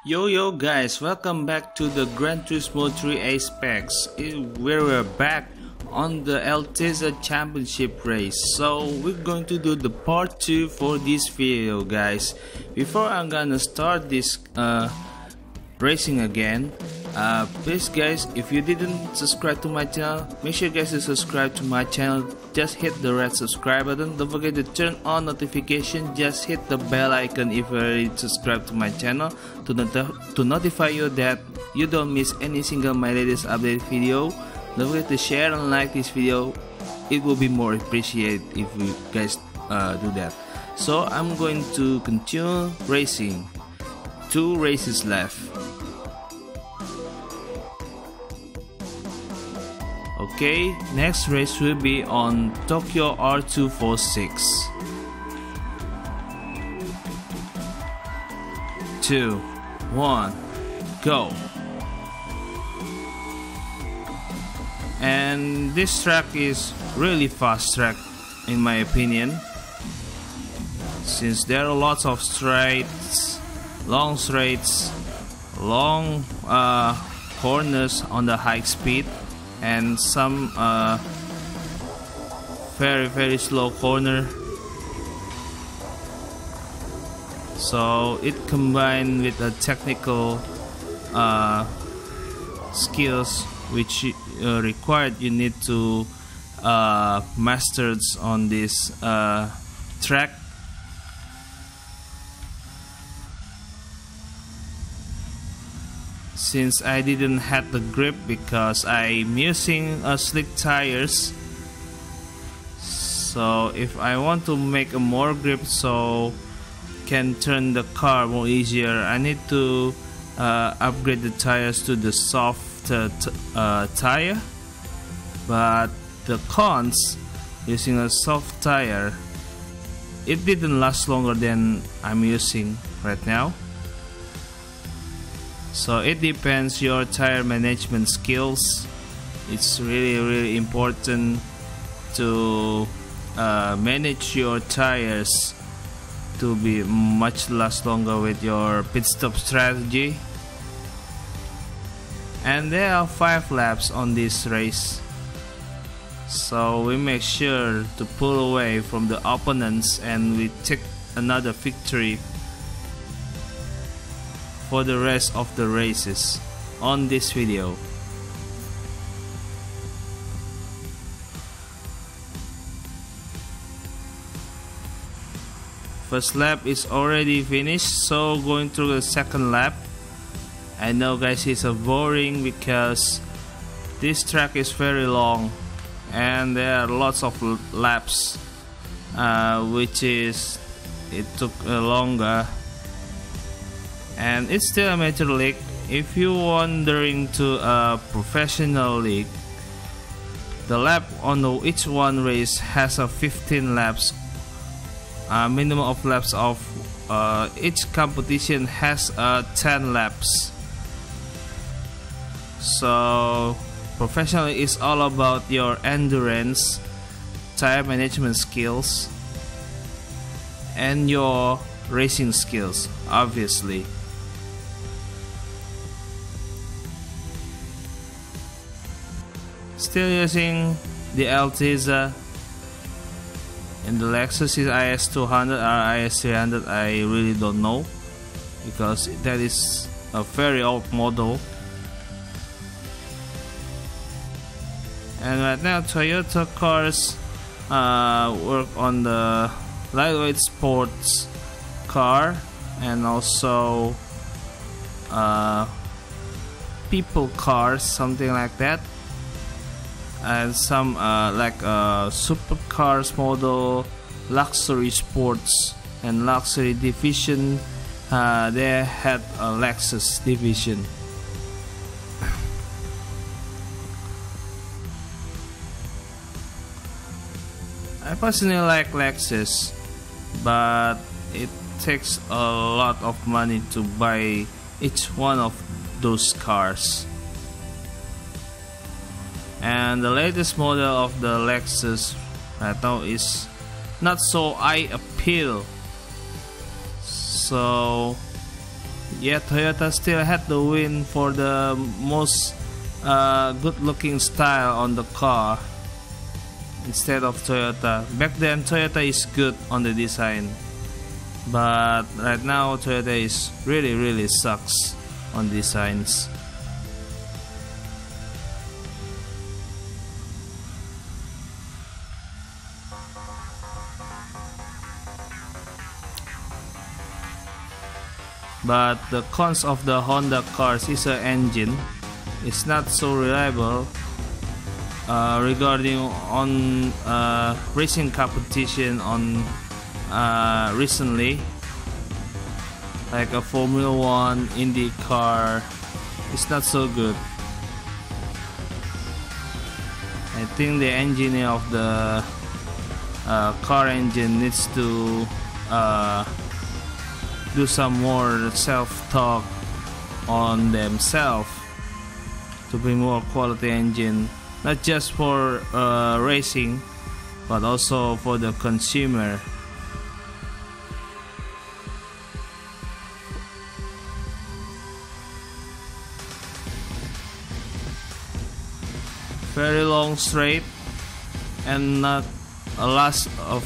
Yo guys, welcome back to the Gran Turismo 3 A-Specs, where we're back on the Altezza Championship race. So we're going to do the part 2 for this video, guys. Before I'm gonna start this racing again, please guys, if you didn't subscribe to my channel, make sure guys to subscribe to my channel. Just hit the red subscribe button. Don't forget to turn on notification. Just hit the bell icon if you already subscribed to my channel to notify you that you don't miss any single my latest update video. Don't forget to share and like this video. It will be more appreciated if you guys do that. So I'm going to continue racing. 2 races left. Okay, next race will be on Tokyo R246. 2, 1, go. And this track is really fast track in my opinion, since there are lots of straights, long corners on the high speed, and some very slow corner. So it combined with the technical skills which required you need to master on this track. Since I didn't have the grip because I'm using slick tires, so if I want to make a more grip so can turn the car more easier, I need to upgrade the tires to the soft tire. But the cons using a soft tire, it didn't last longer than I'm using right now. So it depends your tire management skills. It's really important to manage your tires to be much last longer with your pit stop strategy. And there are 5 laps on this race, so we make sure to pull away from the opponents and we take another victory for the rest of the races on this video. First lap is already finished, so going through the second lap. I know guys, it's boring because this track is very long and there are lots of laps, which is it took longer. And it's still amateur league. If you're wandering to a professional league, the lap on each one race has a 15 laps. Minimum of laps of each competition has 10 laps. So professional is all about your endurance, tire management skills, and your racing skills, obviously. Still using the Altezza, and the Lexus is IS200 or IS300. I really don't know because that is a very old model. And right now Toyota cars work on the lightweight sports car and also people cars, something like that, and some like supercars model, luxury sports and luxury division. They had a Lexus division. I personally like Lexus, but it takes a lot of money to buy each one of those cars. And the latest model of the Lexus right now is not so eye appeal, so yeah, Toyota still had the win for the most good looking style on the car instead of Toyota. Back then Toyota is good on the design, but right now Toyota is really sucks on designs. But the cons of the Honda cars is the engine. It's not so reliable regarding on racing competition on recently, like a Formula 1, Indy car. It's not so good. I think the engineer of the car engine needs to do some more self-talk on themselves to be more quality engine, not just for racing but also for the consumer. Very long straight and not a lot of,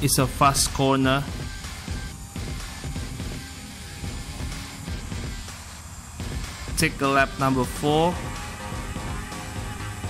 it's a fast corner. Take a lap number 4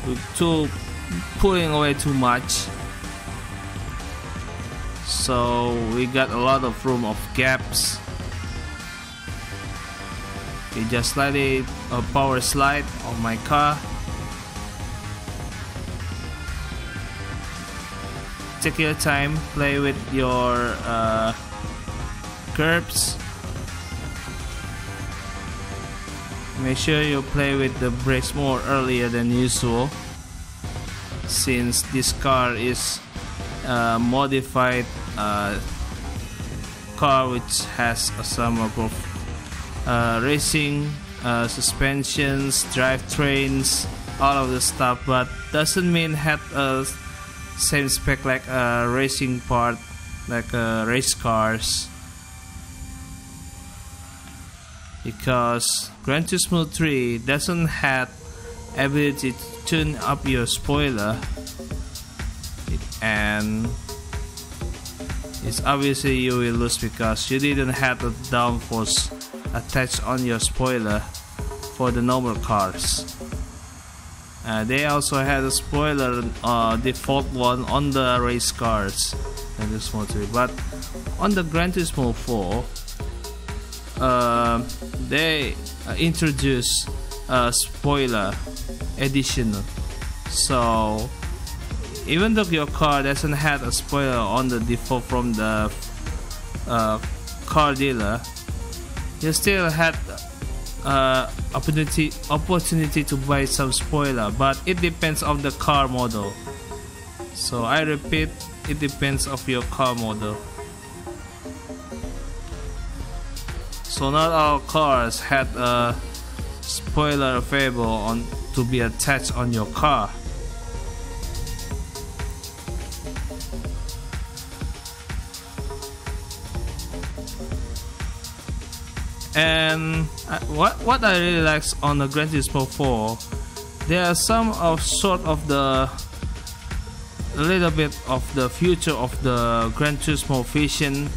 with pulling away too much, so we got a lot of room of gaps. We just slightly a power slide on my car. Take your time, play with your curbs. Make sure you play with the brakes more earlier than usual, since this car is a modified car which has some of racing suspensions, drivetrains, all of the stuff, but doesn't mean have a same spec like a racing part, like race cars. Because Gran Turismo 3 doesn't have ability to tune up your spoiler, and it's obviously you will lose because you didn't have the downforce attached on your spoiler for the normal cars. They also had a spoiler default one on the race cars, Gran Turismo 3, but on the Gran Turismo 4 they introduced a spoiler additional. So even though your car doesn't have a spoiler on the default from the car dealer, you still had opportunity to buy some spoiler, but it depends on the car model. So I repeat, it depends of your car model. So not all cars had a spoiler available on to be attached on your car. And what I really like on the Gran Turismo 4, there are some of sort of the little bit of the future of the Gran Turismo Vision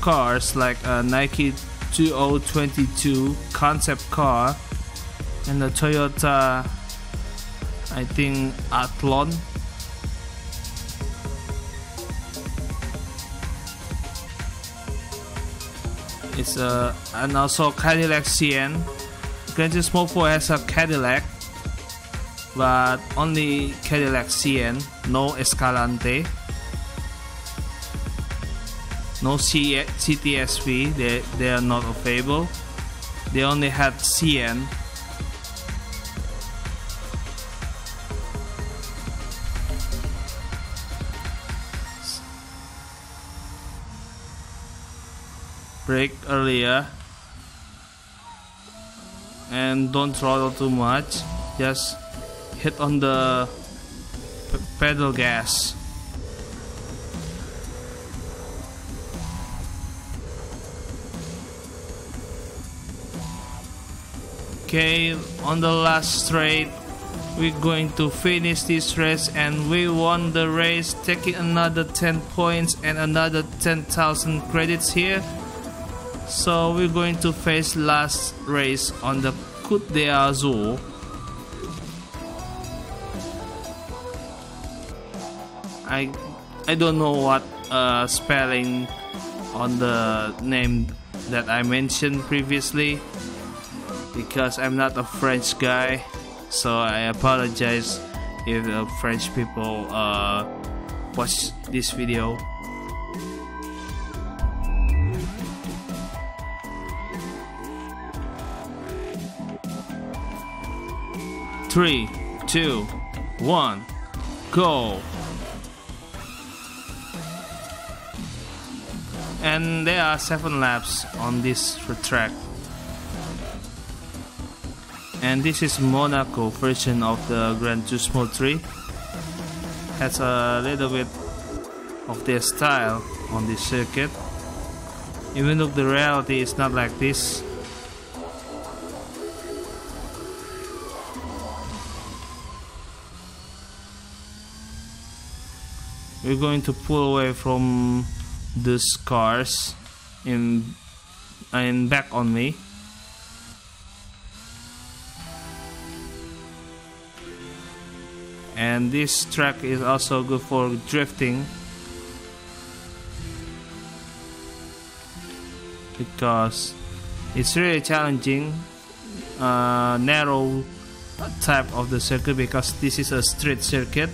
cars, like a Nike 2022 concept car and the Toyota, I think, Athlon. It's and also Cadillac CN. Gran Turismo 4 has a Cadillac, but only Cadillac CN, no Escalante, no CTSV. They are not available. They only had CN. Brake earlier and don't throttle too much, just hit on the pedal gas. Okay, on the last straight, we're going to finish this race, and we won the race, taking another 10 points and another 10,000 credits here. So we're going to face last race on the Cote D'Azur. I don't know what spelling on the name that I mentioned previously, because I'm not a French guy, so I apologize if the French people watch this video. Three, two, one, go! And there are 7 laps on this track. And this is Monaco version of the Gran Turismo 3. Has a little bit of their style on this circuit, even though the reality is not like this. We're going to pull away from these cars and back on me. And this track is also good for drifting, because it's really challenging, narrow type of the circuit, because this is a street circuit.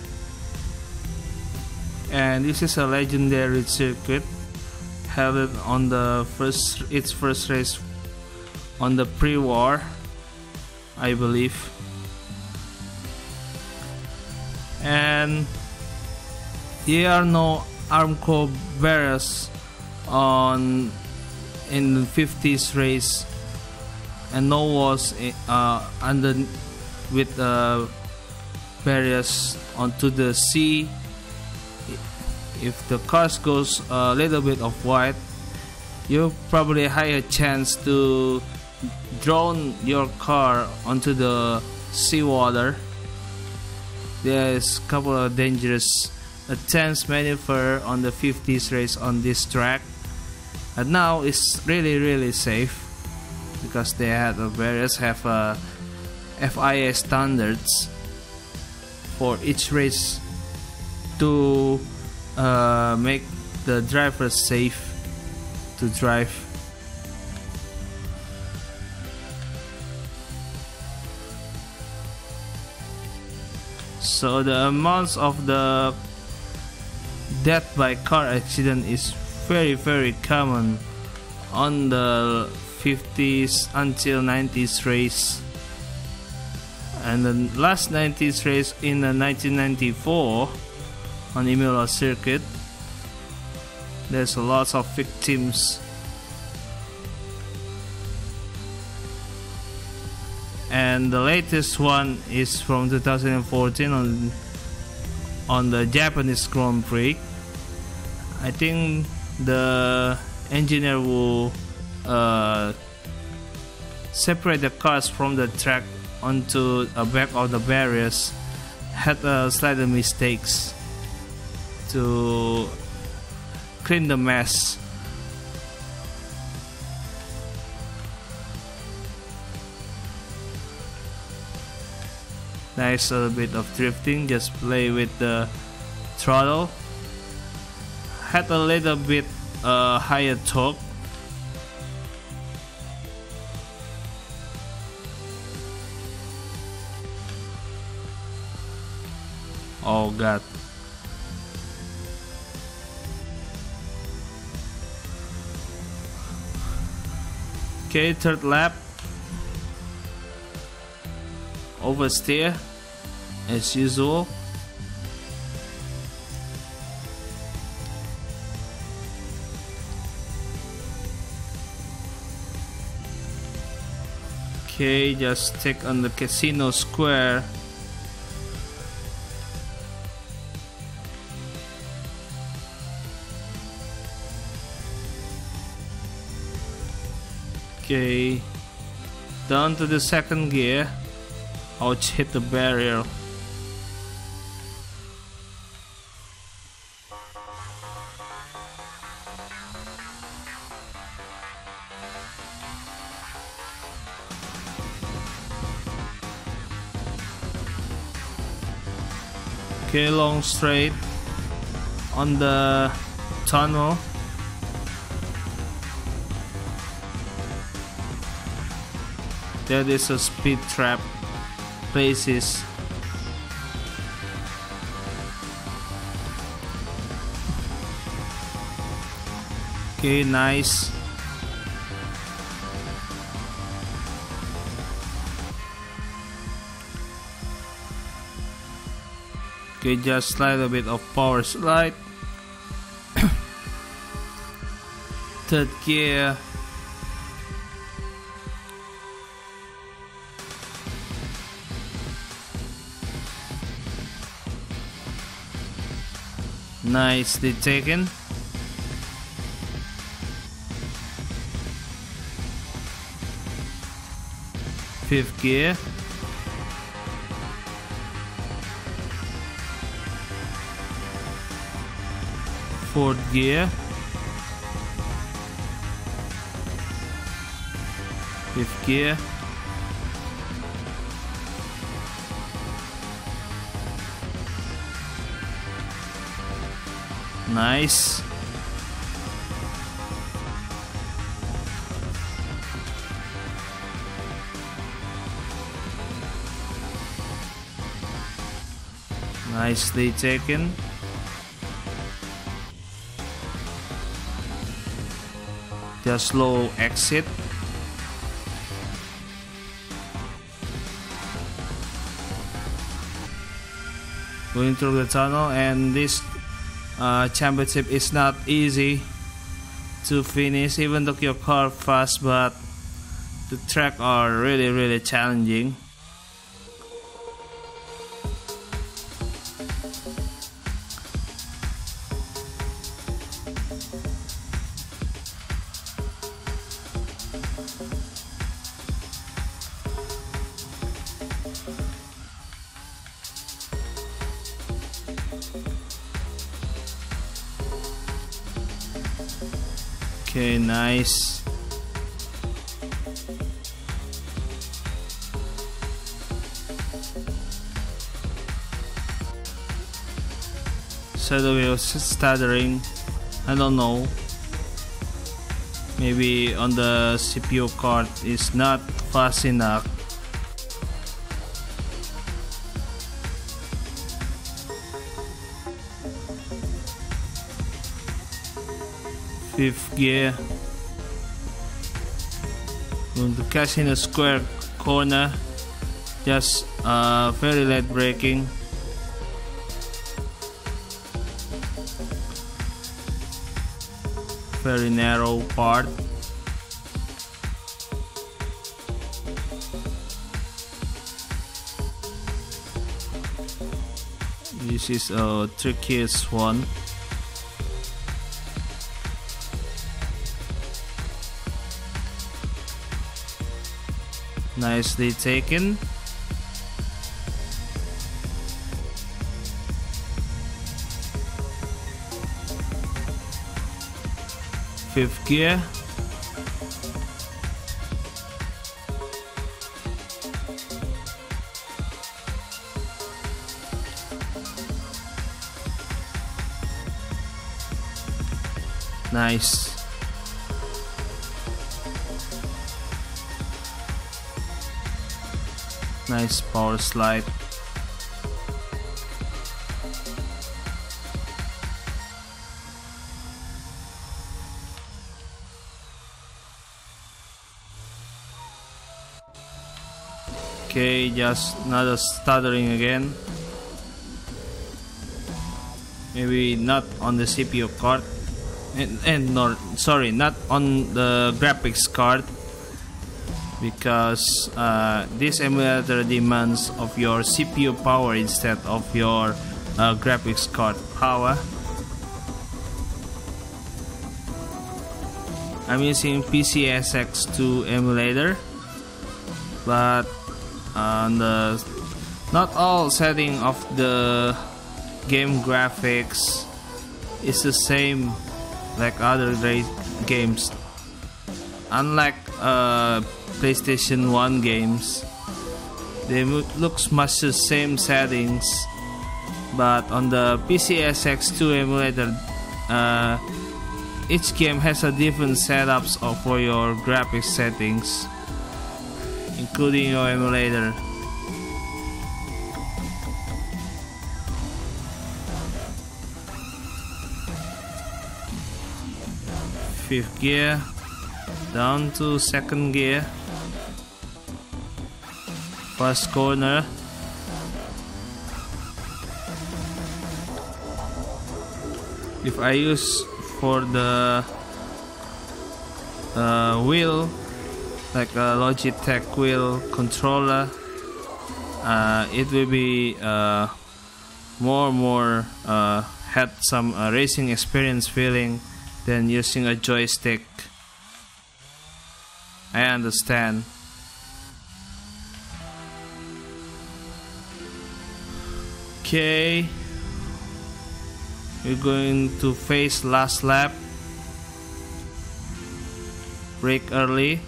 And this is a legendary circuit, held on its first race on the pre-war, I believe. And there are no Armco barriers in the 50s race, and no walls under with barriers onto the sea. If the car goes a little bit off white, you probably a higher chance to drown your car onto the seawater. There is a couple of dangerous attempts maneuver on the 50s race on this track, and now it's really safe, because they had various have FIA standards for each race to make the driver safe to drive. So the amounts of the death by car accident is very common on the 50s until 90s race, and the last 90s race in the 1994 on Imola circuit, there's a lot of victims. And the latest one is from 2014 on the Japanese Grand Prix. I think the engineer will separate the cars from the track onto the back of the barriers, had slight mistakes to clean the mess. Nice little bit of drifting, just play with the throttle. Had a little bit higher torque. Oh god. Okay, third lap. Oversteer as usual. Okay, just take on the casino square. Okay, Down to the second gear. Ouch, hit the barrier. Okay, long straight on the tunnel. There is a speed trap places. Okay, nice. Okay, just slide a bit of power slide. Third gear. Nicely taken. Fifth gear. Fourth gear. Fifth gear. Nice. Nicely taken. Just slow exit. Going through the tunnel, and this championship is not easy to finish, even though your car fast, but the track are really challenging. Okay, nice. Shadow wheel stuttering. I don't know. Maybe on the CPU card is not fast enough. Fifth gear. Going to catch in a square corner. Just very light braking. Very narrow part. This is a trickiest one. Nicely taken. Fifth gear. Nice. Nice power slide. Okay, just another stuttering again. Maybe not on the CPU card, and no, sorry, not on the graphics card, because this emulator demands of your CPU power instead of your graphics card power. I'm using PCSX2 Emulator. but not all setting of the game graphics is the same like other games. Unlike PlayStation 1 games, they looks much the same settings, but on the PCSX2 emulator, each game has a different setups for your graphics settings, including your emulator. Fifth gear, down to second gear, first corner, if I use for the wheel, like a Logitech wheel controller, it will be more had some racing experience feeling than using a joystick. I understand. Okay, we're going to face last lap. Brake early.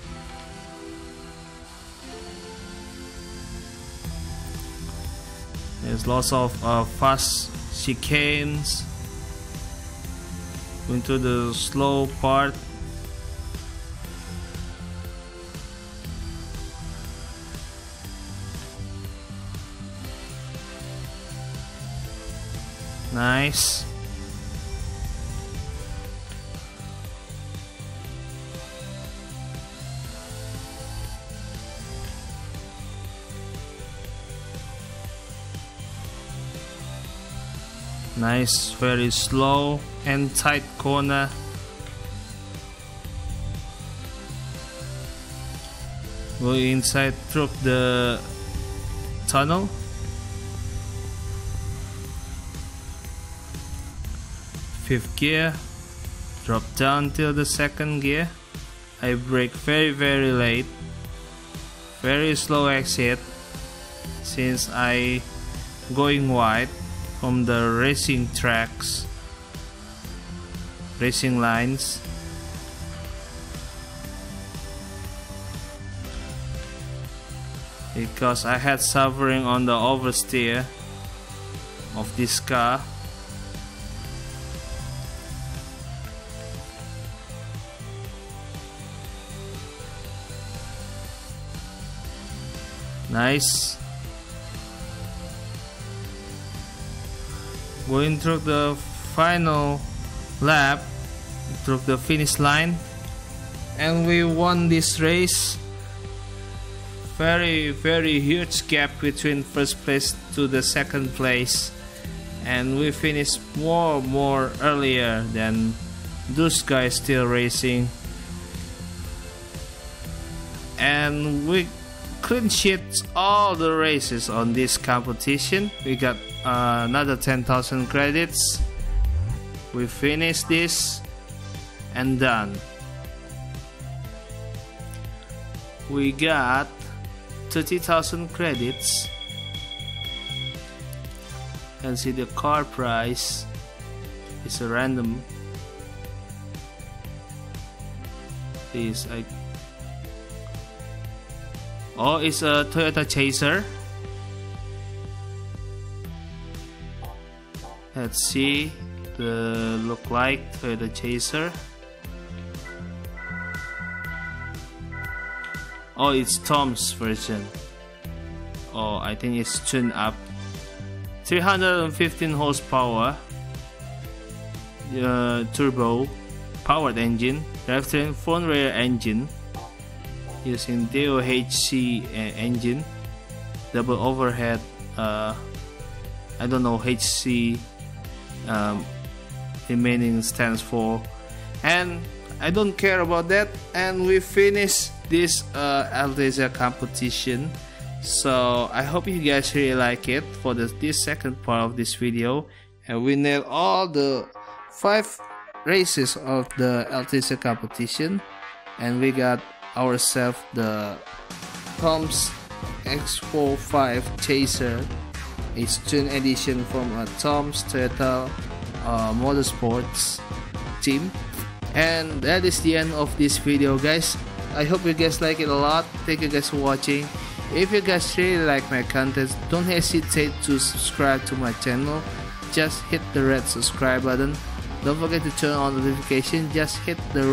There's lots of fast chicanes. Going to the slow part. Nice. Nice, very slow and tight corner. Go inside through the tunnel. Fifth gear, drop down till the second gear. I brake very late, very slow exit, since I going wide from the racing tracks, racing lines. Because I had suffering on the oversteer of this car. Nice. Going through the final lap, through the finish line, and we won this race. Very huge gap between first place to the second place, and we finished more earlier than those guys still racing, and we clean sheet all the races on this competition. We got another 10,000 credits. We finished this and done. We got 30,000 credits, and see the car price is a random. It's a Toyota Chaser. Let's see the look like Toyota Chaser. Oh, it's Tom's version. Oh, I think it's tuned up. 315 horsepower, turbo powered engine, drivetrain front rear engine using DOHC engine, double overhead. I don't know HC remaining stands for, and I don't care about that. And we finished this Altezza competition. So I hope you guys really like it for this second part of this video, and we nailed all the 5 races of the Altezza competition, and we got ourselves the Tom's X45 Chaser, a student edition from Tom's Toyota Motorsports team. And that is the end of this video, guys. I hope you guys like it a lot. Thank you guys for watching. If you guys really like my content, don't hesitate to subscribe to my channel. Just hit the red subscribe button. Don't forget to turn on notification. Just hit the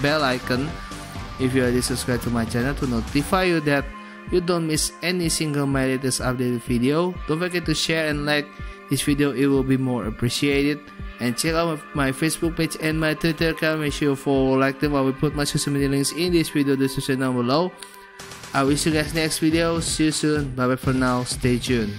bell icon if you already subscribed to my channel to notify you that you don't miss any single my latest updated video. Don't forget to share and like this video, it will be more appreciated. And check out my Facebook page and my Twitter account. Make sure for like them. I will put my social media links in this video description down below. I wish you guys next video. See you soon. Bye bye for now. Stay tuned.